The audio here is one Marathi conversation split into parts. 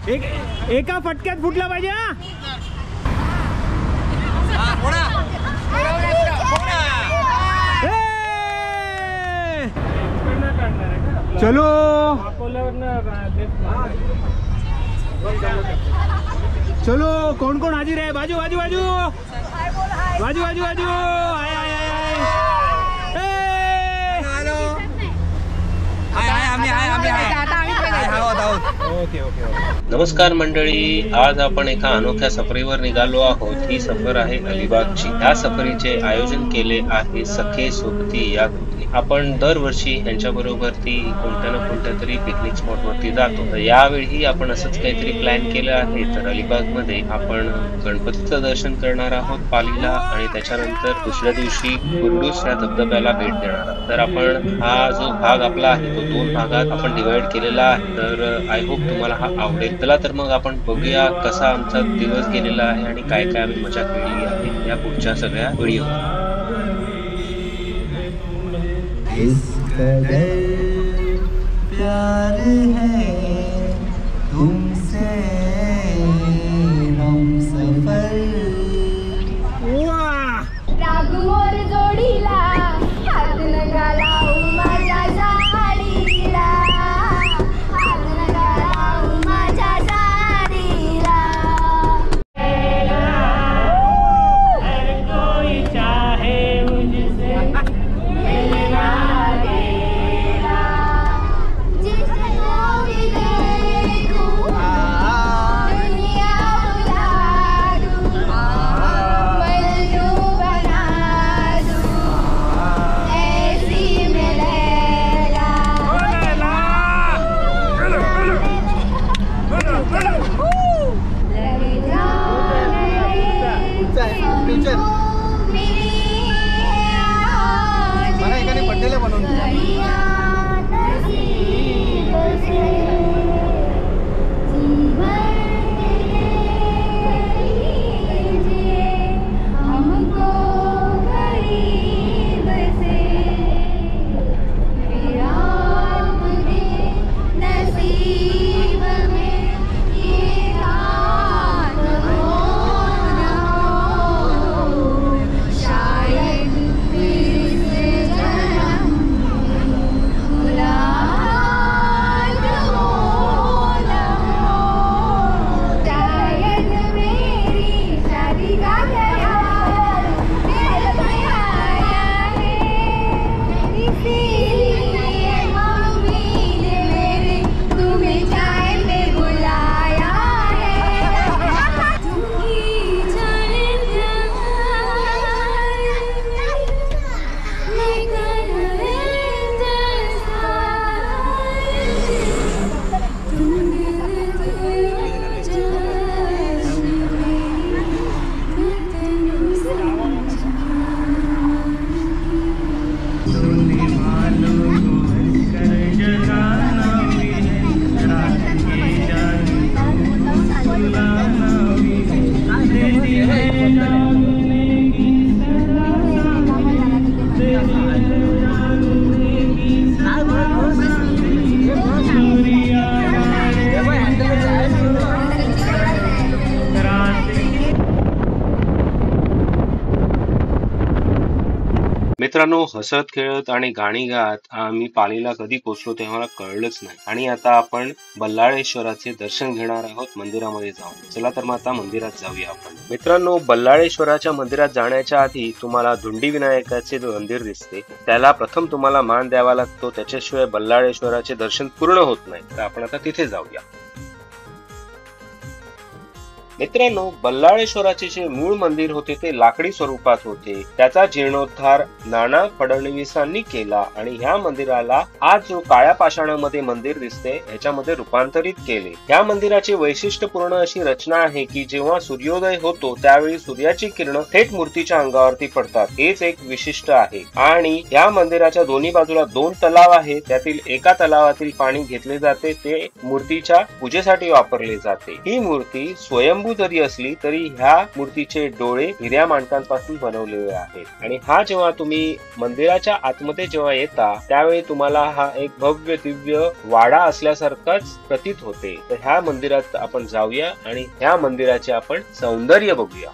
एका फटक्यात फुटला पाहिजे हा. चलो चलो कोण कोण हाजीर आहे. बाजू बाजू बाजू बाजू बाजू बाजू आय आय आय नमस्कार मंडळी, आज आपण एका अनोख्या सफरीवर निघालो आहोत. ही सफर आहे अलिबागची. या सफरीचे आयोजन केले आहे सखे सोबती या ग्रुपने. आपण दरवर्षी यांच्या बरोबर ती कोणत्या ना कोणत्या तरी पिकनिक स्पॉट वरती जातो. तर यावेळी आपण असंच काहीतरी प्लॅन केलं आहे. तर अलिबाग मध्ये आपण गणपतीचं दर्शन करणार आहोत पालीला, आणि त्याच्यानंतर दुसऱ्या दिवशी कुर्डूस या धबधब्याला भेट देणार आहोत. तर आपण हा जो भाग आपला आहे तो 2 भागात आपण डिवाइड केलेला आहे. तर आय होप तुम्हाला हा आवडेल. चला तर मग आपण बघूया कसा आमचा दिवस गेलेला आहे आणि काय काय आम्ही मजा केलेली आहे या पुढच्या सगळ्या व्हिडिओ. प्यार है तुमसे हमसफर. रागमोर जोडीला हात नका लावू माझ्या साडीला, हात नका लावू माझ्या साडीला. हर कोई चाहे मुझसे मिलना देना, जिसको भी देखूं दुनिया बुला दूं, मजनू बना दूं, ऐसी मैं लैला. लग जा पडलेले बनवून हमको करीब से विराट दे नसीब में ये रात हो ना हो, शायद फिर से जन्म मुलाकात हो ना हो, शायद मेरी शादी का ख्याल दिल में आया है, इसीलिए मम्मी ने मेरे तुम्हें चाय पे बुलाया है. तुम्ही जाने मैं करे जैसा तुम मित्रांनो, हसत खेळत आणि गाणी गात आम्ही पालीला कधी पोहोचलो ते आम्हाला कळलंच नाही. आणि आता आपण बल्लाळेश्वराचे दर्शन घेणार आहोत मंदिरामध्ये जाऊन. चला तर मग आता मंदिरात जाऊया आपण. मित्रांनो, बल्लाळेश्वराच्या मंदिरात जाण्याच्या आधी तुम्हाला धुंडी विनायकाचे मंदिर दिसते. त्याला प्रथम तुम्हाला मान द्यावा लागतो, त्याच्याशिवाय बल्लाळेश्वराचे दर्शन पूर्ण होत नाही. तर आपण आता तिथे जाऊया. मित्रांनो, बल्लाळेश्वराचे जे मूळ मंदिर होते ते लाकडी स्वरूपात होते. त्याचा जीर्णोद्धार नाना फडणवीसांनी केला आणि ह्या मंदिराला आज जो काळ्या पाषाणामध्ये मंदिर दिसते ह्याच्यामध्ये रूपांतरित केले. या मंदिराची वैशिष्ट्यपूर्ण अशी रचना आहे की जेव्हा सूर्योदय होतो त्यावेळी सूर्याची किरण थेट मूर्तीच्या अंगावरती पडतात. हेच एक विशिष्ट आहे. आणि या मंदिराच्या दोन्ही बाजूला 2 तलाव आहेत. त्यातील एका तलावातील पाणी घेतले जाते, ते मूर्तीच्या पूजेसाठी वापरले जाते. ही मूर्ती स्वयंभू स्वयंभू जरी असली तरी ह्या मूर्तीचे डोळे हिऱ्या माणकांपासून बनवलेले आहेत आणि हा जेव्हा तुम्ही मंदिराच्या आतमध्ये जेव्हा येता त्यावेळी तुम्हाला हा एक भव्य दिव्य वाडा असल्यासारखाच प्रतीत होते. तर ह्या मंदिरात आपण जाऊया आणि ह्या मंदिराचे आपण सौंदर्य बघूया.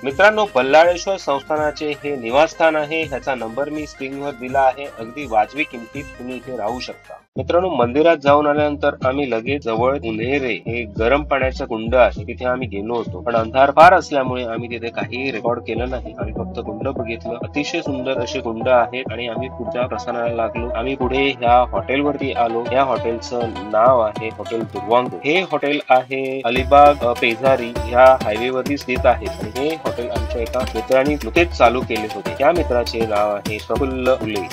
मित्रांनो, बल्लाळेश्वर संस्थानाचे हे निवासस्थान आहे. ह्याचा नंबर मी स्क्रीनवर दिला आहे. अगदी वाजवी किमतीत तुम्ही इथे राहू शकता. मित्रांनो, मंदिरात जाऊन आल्यानंतर आम्ही लगेच जवळ उन्हेरे हे गरम पाण्याचं कुंड आहे तिथे आम्ही गेलो होतो. पण अंधार फार असल्यामुळे आम्ही तिथे काही रेकॉर्ड केलं नाही. आम्ही फक्त कुंड बघितलं. अतिशय सुंदर असे कुंड आहेत आणि आम्ही पुढच्या प्रसाराला लागलो. आम्ही पुढे ह्या हॉटेलवरती आलो. या हॉटेलचं नाव आहे हॉटेल दुर्वांगो. हे हॉटेल आहे अलिबाग पेजारी ह्या हायवे वरती स्थित आहे आणि हे हॉटेल आमच्या एका मित्रांनी नुकतेच चालू केले होते. त्या मित्राचे नाव आहे प्रफुल्ल उले.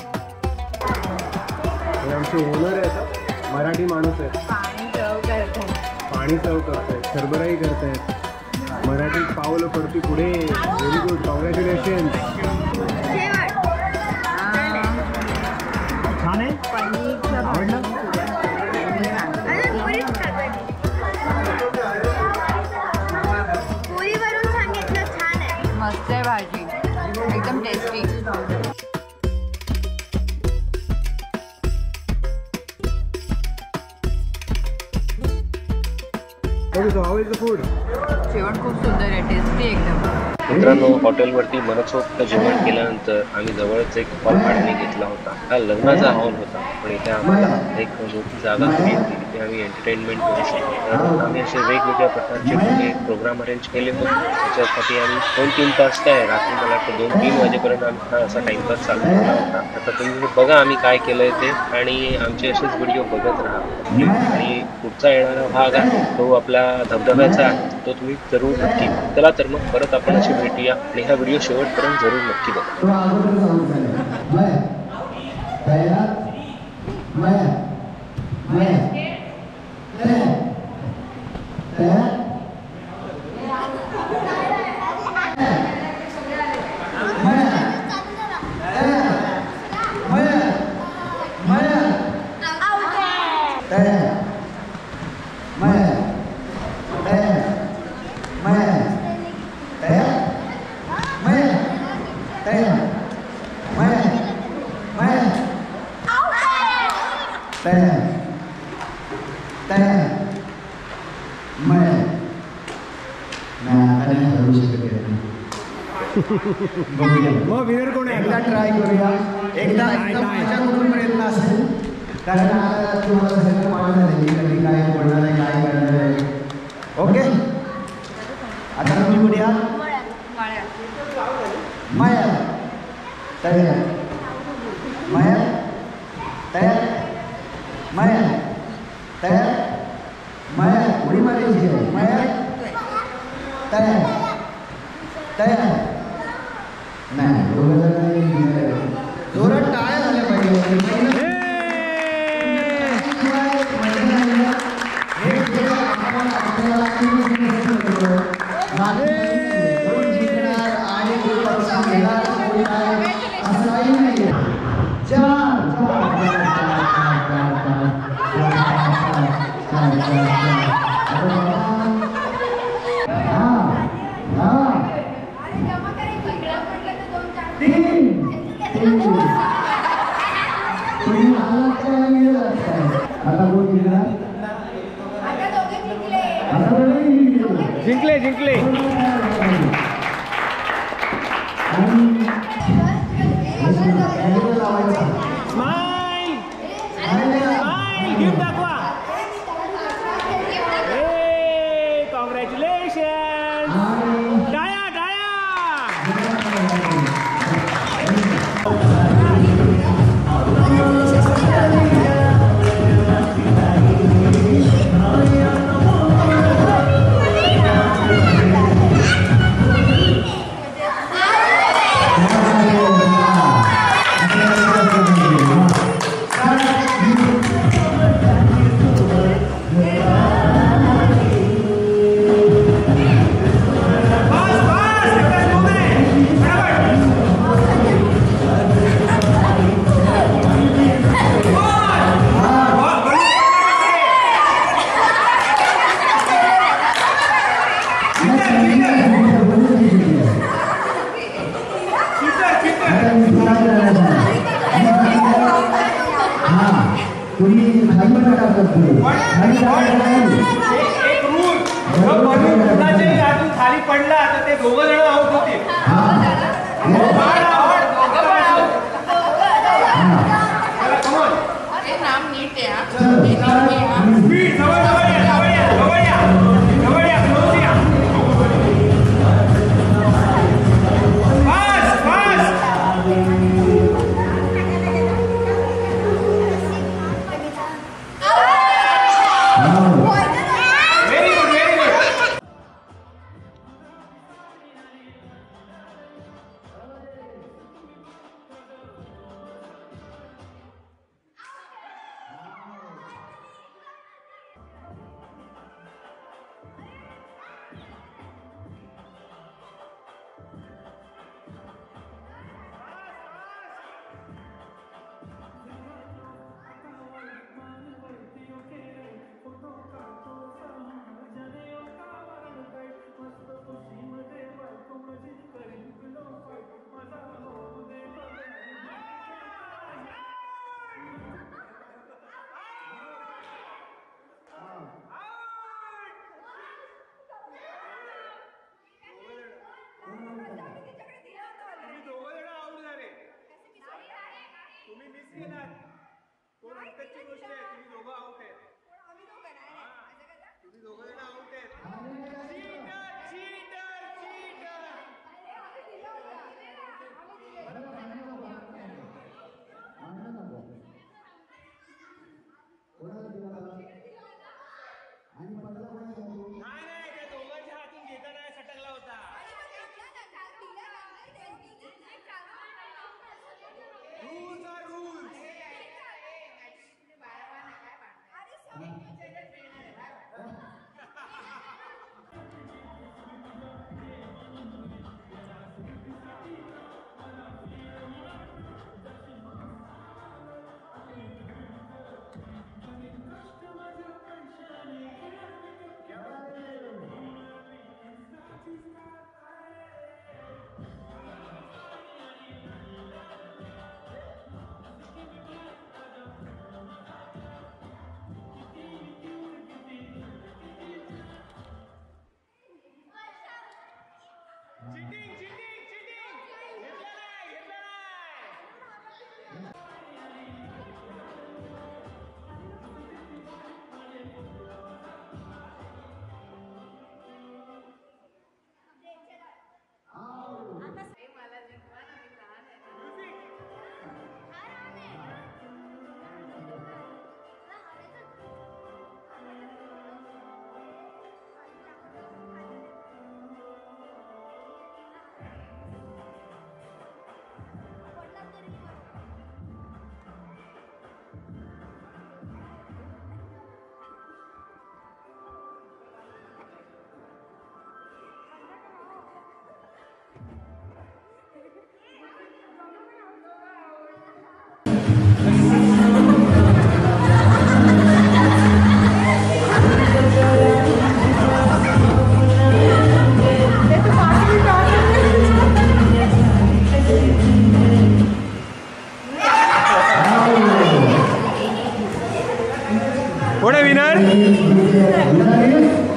आमचे ओनर आहेत, मराठी माणूस आहेत. पाणी सर्व करतायत, सरबराही करतायत. मराठी पावलं पडती पुढे. Very good, congratulation. छान आहे, आवडलं. पुरीवरून सांगितलं छान आहे. मस्त आहे भाजी, एकदम tasty. So how is the food? जेवण खूप सुंदर आहे, टेस्टी एकदम. मित्रांनो, हॉटेलवरती मनसोक्त जेवण केल्यानंतर आम्ही जवळच एक हॉल भाड्याने घेतला होता. हा लग्नाचा हॉल होता, पण इथे आम्हाला एक मोठी जागा हवी होती. इथे आम्ही एंटरटेनमेंट करू शकतो. तर आम्ही असे वेगवेगळ्या प्रकारचे प्रोग्राम अरेंज केले होते. त्याच्यासाठी आम्ही 2-3 तास काय रात्री मला वाटतं 2-3 वाजेपर्यंत आम्ही हा असा टाइमपास चालू केला होता. आता तुम्ही बघा आम्ही काय केलंय ते आणि आमचे असेच व्हिडिओ बघत राहा. आणि पुढचा येणारा भाग आहे तो आपला धबधब्याचा आहे, तो तुम्ही जरूर नक्की बघा. चला तर मग परत आपण अशी भेटूया आणि हा व्हिडिओ शेवटपर्यंत जरूर नक्की मग विनर कोण आहे? एकदा ट्राय करूया. एकदा माझ्याकडून प्रयत्न असेल, कारण आता तुम्हाला सगळं माहिती आहे कधी काय बोलणार आहे, काय करणार आहे. ओके, आता तुम्ही बोलूया. माया तयार, माया तयार, माया तयार, माया उडी मारायची आहे. माया तयार, तयार. नाही, जोरात टाळ्या झाल्या पाहिजे. जिंकले जिंकले. स्माइल स्माइल गिफ्ट दाखवा. कॉंग्रॅच्युलेशन. टाळ्या टाळ्या. तुम्ही खाली पण टाकतात तुम्ही खाली टाकायचं नाही. एक रूल कुणाच्याही हातून खाली पडला तर ते दोघं जण आउट होते.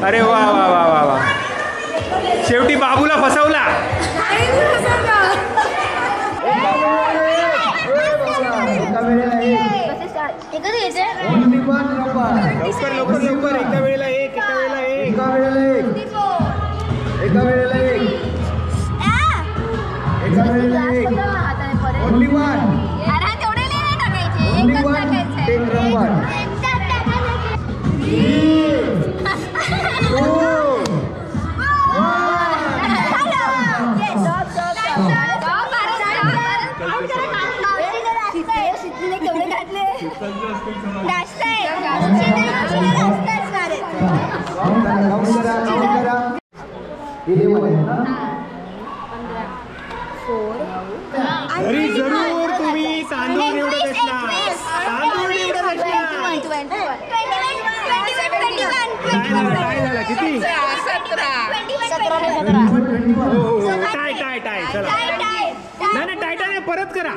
अरे वा वा वा वा वा, शेवटी बाबूला फसवला. लवकर लवकर लवकर, एका वेळेला एक, एका वेळेला एक, एका वेळेला एक, एका वेळेला एक, एका वेळेला एक. Only one, only one, take number. घरी जरूर तुम्ही तांदूळ निवडत असणार, तांदूळ निवडत असणार. काय झालं किती? टाय टाय टाय, चला. नाही नाही, टाय टाय परत करा.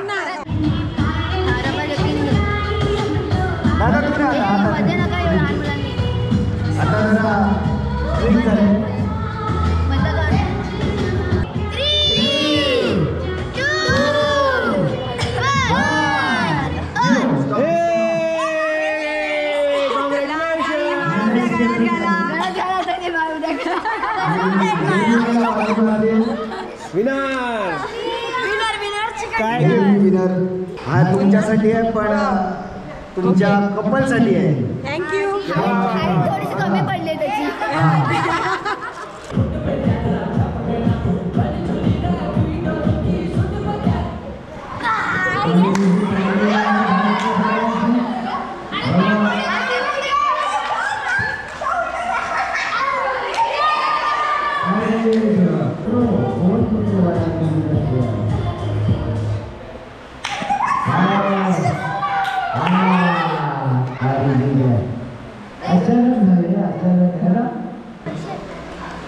आता तुम्ही आता मध्ये नका येऊ लहान मुलांनी. आता जरा स्ट्रिक्ट झाले. बंद कर. 3, 2, 1. काय विनर हा तुमच्यासाठी आहे पण तुमच्या कपलसाठी आहे. थँक्यू. थोडीशी कमी पडली त्याची.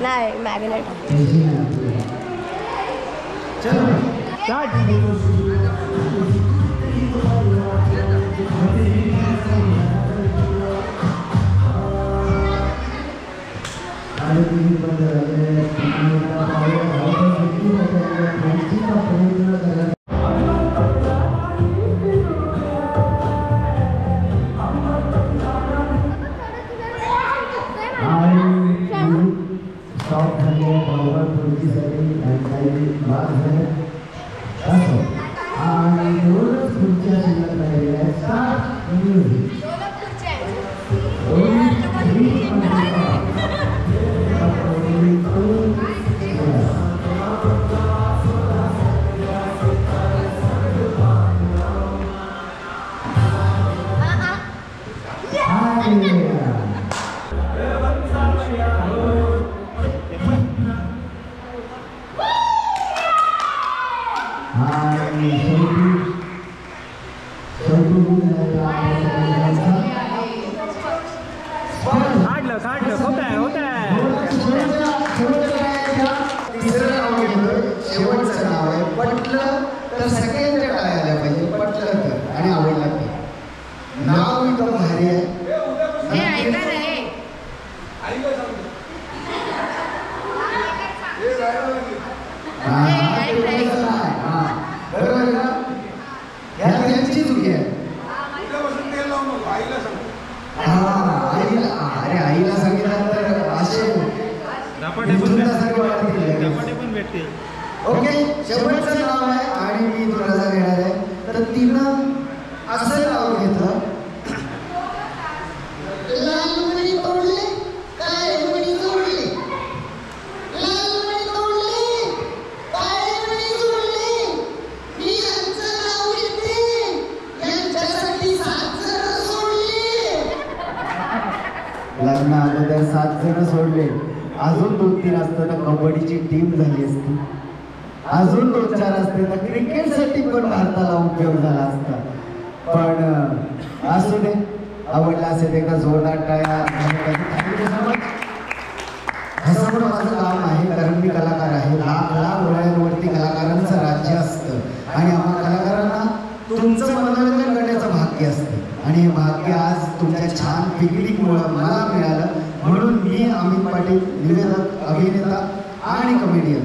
नाही मॅग्नेट. शेवटचं नाव आहे. पटलं तर सगळ्यांच्या टाळ्या आल्या पाहिजे. पटलं तर आणि आवडलं तर. नाव इतकं भारी आहे. बरोबर ना? यांची चुकी आहे. अरे आईला सांगितलं तर असे ओके. शेवटचं नाव आहे आणि मी तुला रजा घेणार आहे. तर तिनं असं नाव घेतलं. लालमणी तोडले काळेमणी जोडले. लालमणी तोडले काळेमणी जोडले. मी यांचं नाव घेते. यांच्यासाठी 7 जण सोडले. लग्न अगोदर 7 जण सोडले. अजून 2-3 असतं तर कबड्डीची टीम झाली असती. अजून 2-4 असते तर क्रिकेटसाठी पण भारताला उपयोग झाला असता. पण असू दे. आवडला असेल एका जोरदार टाळ्या. असं पण माझं काम आहे कारण मी कलाकार आहे. लाख डोळ्यांवरती कलाकारांचं राज्य असतं आणि आम्हा कलाकारांना तुमचं मनोरंजन करण्याचं भाग्य असतं आणि हे भाग्य आज तुमच्या छान पिकनिकमुळं मला मिळालं. म्हणून मी अमित पाटील निवेदक, अभिनेता आणि कमेडियन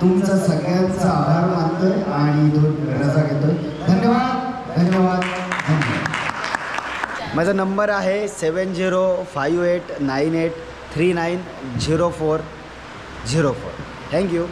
तुमचं सगळ्यांचा आभार मानतोय आणि इथून रजा घेतोय. धन्यवाद धन्यवाद धन्यवाद. माझा नंबर आहे 705898390404. थँक्यू.